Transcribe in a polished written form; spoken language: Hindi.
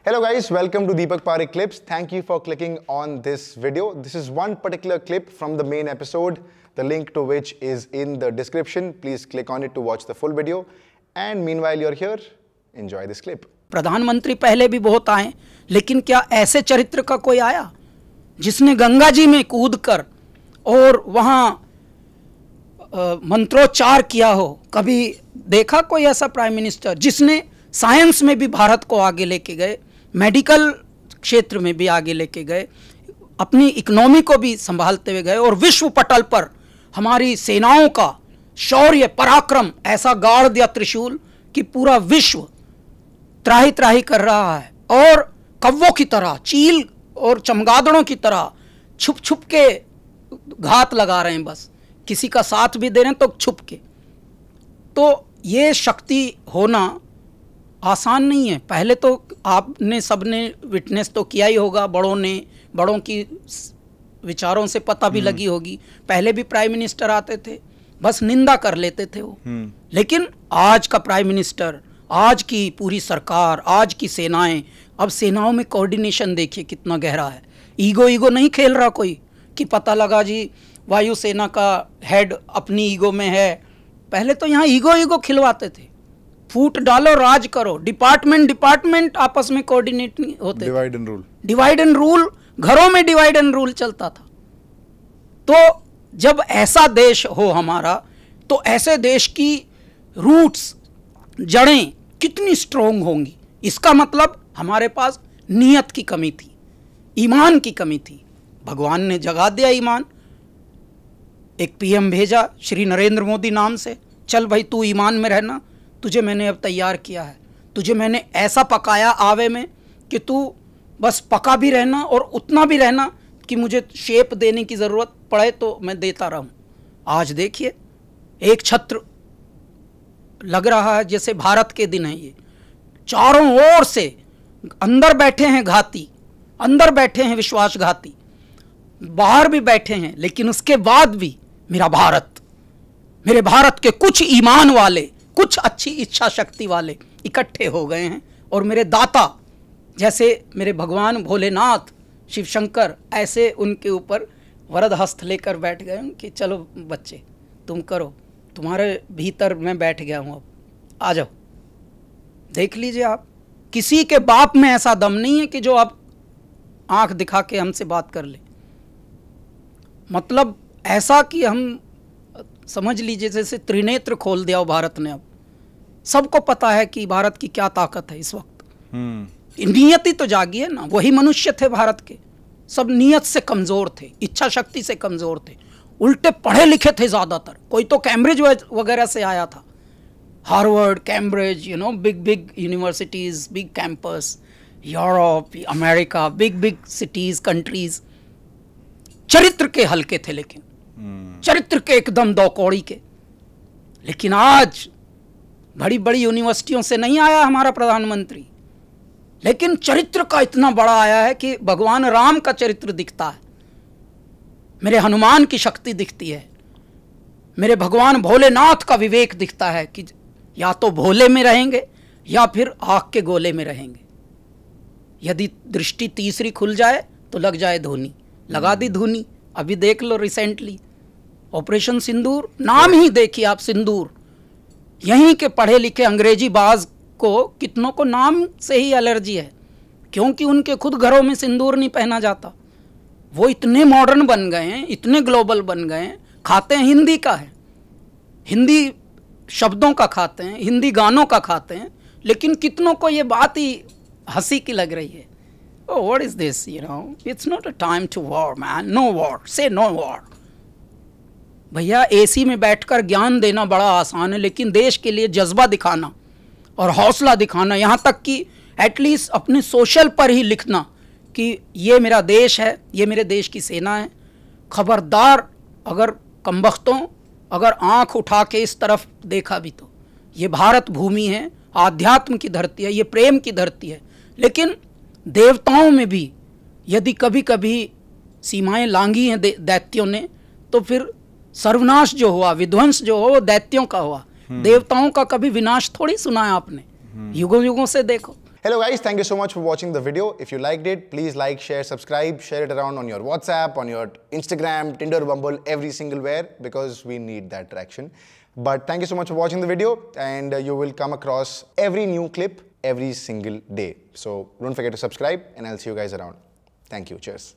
Hello guys, welcome to Deepak Parekh Clips. Thank you for clicking on this video. This is one particular clip from the main episode, the link to which is in the description. Please click on it to watch the full video. And meanwhile you're here, enjoy this clip. प्रधानमंत्री पहले भी बहुत आए, लेकिन क्या ऐसे चरित्र का कोई आया जिसने गंगा जी में कूदकर और वहाँ मंत्रोच्चार किया हो? कभी देखा कोई ऐसा प्राइम मिनिस्टर जिसने साइंस में भी भारत को आगे लेके गए, मेडिकल क्षेत्र में भी आगे लेके गए, अपनी इकोनॉमी को भी संभालते हुए गए और विश्व पटल पर हमारी सेनाओं का शौर्य पराक्रम ऐसा गाड़ दिया त्रिशूल कि पूरा विश्व त्राही त्राही कर रहा है और कौवों की तरह, चील और चमगादड़ों की तरह छुप छुप के घात लगा रहे हैं। बस किसी का साथ भी दे रहे हैं तो छुप के। तो ये शक्ति होना आसान नहीं है। पहले तो आपने सबने विटनेस तो किया ही होगा, बड़ों की विचारों से पता भी लगी होगी। पहले भी प्राइम मिनिस्टर आते थे, बस निंदा कर लेते थे वो। लेकिन आज का प्राइम मिनिस्टर, आज की पूरी सरकार, आज की सेनाएं, अब सेनाओं में कोऑर्डिनेशन देखिए कितना गहरा है। ईगो नहीं खेल रहा कोई कि पता लगा जी वायुसेना का हेड अपनी ईगो में है। पहले तो यहाँ ईगो खिलवाते थे, फूट डालो राज करो, डिपार्टमेंट आपस में कोऑर्डिनेट नहीं होते, डिवाइड एंड रूल, घरों में डिवाइड एंड रूल चलता था। तो जब ऐसा देश हो हमारा, तो ऐसे देश की रूट्स, जड़ें कितनी स्ट्रोंग होंगी। इसका मतलब हमारे पास नियत की कमी थी, ईमान की कमी थी। भगवान ने जगा दिया ईमान। एक पीएम भेजा श्री नरेंद्र मोदी नाम से, चल भाई तू ईमान में रहना, तुझे मैंने अब तैयार किया है, तुझे मैंने ऐसा पकाया आवे में कि तू बस पका भी रहना और उतना भी रहना कि मुझे शेप देने की ज़रूरत पड़े तो मैं देता रहूं। आज देखिए एक छत्र लग रहा है जैसे भारत के दिन है ये। चारों ओर से अंदर बैठे हैं घाती, अंदर बैठे हैं विश्वासघाती, बाहर भी बैठे हैं, लेकिन उसके बाद भी मेरा भारत, मेरे भारत के कुछ ईमान वाले, कुछ अच्छी इच्छा शक्ति वाले इकट्ठे हो गए हैं और मेरे दाता जैसे मेरे भगवान भोलेनाथ, शिव शंकर, ऐसे उनके ऊपर वरद हस्त लेकर बैठ गए कि चलो बच्चे तुम करो, तुम्हारे भीतर मैं बैठ गया हूँ, अब आ जाओ। देख लीजिए आप, किसी के बाप में ऐसा दम नहीं है कि जो अब आंख दिखा के हमसे बात कर ले। मतलब ऐसा कि हम समझ लीजिए जैसे त्रिनेत्र खोल दिया हो भारत ने। अब सबको पता है कि भारत की क्या ताकत है इस वक्त। नियति तो जागी है ना, वही मनुष्य थे भारत के, सब नियत से कमजोर थे, इच्छा शक्ति से कमजोर थे, उल्टे पढ़े लिखे थे ज्यादातर। कोई तो कैम्ब्रिज वगैरह से आया था, Harvard, Cambridge, big universities, big campus, Europe, America, big cities, countries. चरित्र के हल्के थे, लेकिन चरित्र के एकदम दो कौड़ी के। लेकिन आज बड़ी बड़ी यूनिवर्सिटियों से नहीं आया हमारा प्रधानमंत्री, लेकिन चरित्र का इतना बड़ा आया है कि भगवान राम का चरित्र दिखता है, मेरे हनुमान की शक्ति दिखती है, मेरे भगवान भोलेनाथ का विवेक दिखता है कि या तो भोले में रहेंगे या फिर आग के गोले में रहेंगे। यदि दृष्टि तीसरी खुल जाए तो लग जाए धोनी, लगा दी धोनी। अभी देख लो रिसेंटली ऑपरेशन सिंदूर, नाम ही देखिए आप, सिंदूर। यहीं के पढ़े लिखे अंग्रेजी बाज को, कितनों को नाम से ही एलर्जी है, क्योंकि उनके खुद घरों में सिंदूर नहीं पहना जाता। वो इतने मॉडर्न बन गए हैं, इतने ग्लोबल बन गए हैं, खाते हैं हिंदी का है, हिंदी शब्दों का खाते हैं, हिंदी गानों का खाते हैं, लेकिन कितनों को ये बात ही हंसी की लग रही है। Oh, what is this? It's not a time to war, man. No war. Say no war. भैया एसी में बैठकर ज्ञान देना बड़ा आसान है, लेकिन देश के लिए जज्बा दिखाना और हौसला दिखाना, यहाँ तक कि एटलीस्ट अपने सोशल पर ही लिखना कि ये मेरा देश है, ये मेरे देश की सेना है। खबरदार अगर कमबख्तों अगर आंख उठा के इस तरफ देखा भी तो ये भारत भूमि है, आध्यात्म की धरती है, ये प्रेम की धरती है। लेकिन देवताओं में भी यदि कभी कभी सीमाएं लांघी हैं दैत्यों ने, तो फिर सर्वनाश जो हुआ, विध्वंस जो हुआ, वो दैत्यों का हुआ। देवताओं का कभी विनाश थोड़ी सुना है आपने? युगों युगों से देखो। Hello guys, thank you so much for watching the video. If you liked it, please like, share, subscribe, share it around on your WhatsApp, on your Instagram, Tinder, Bumble, every single where, because we need that traction. But thank you so much for watching the video, and you will come across every new clip every single day. So don't forget to subscribe, and I'll see you guys around. Thank you. Cheers.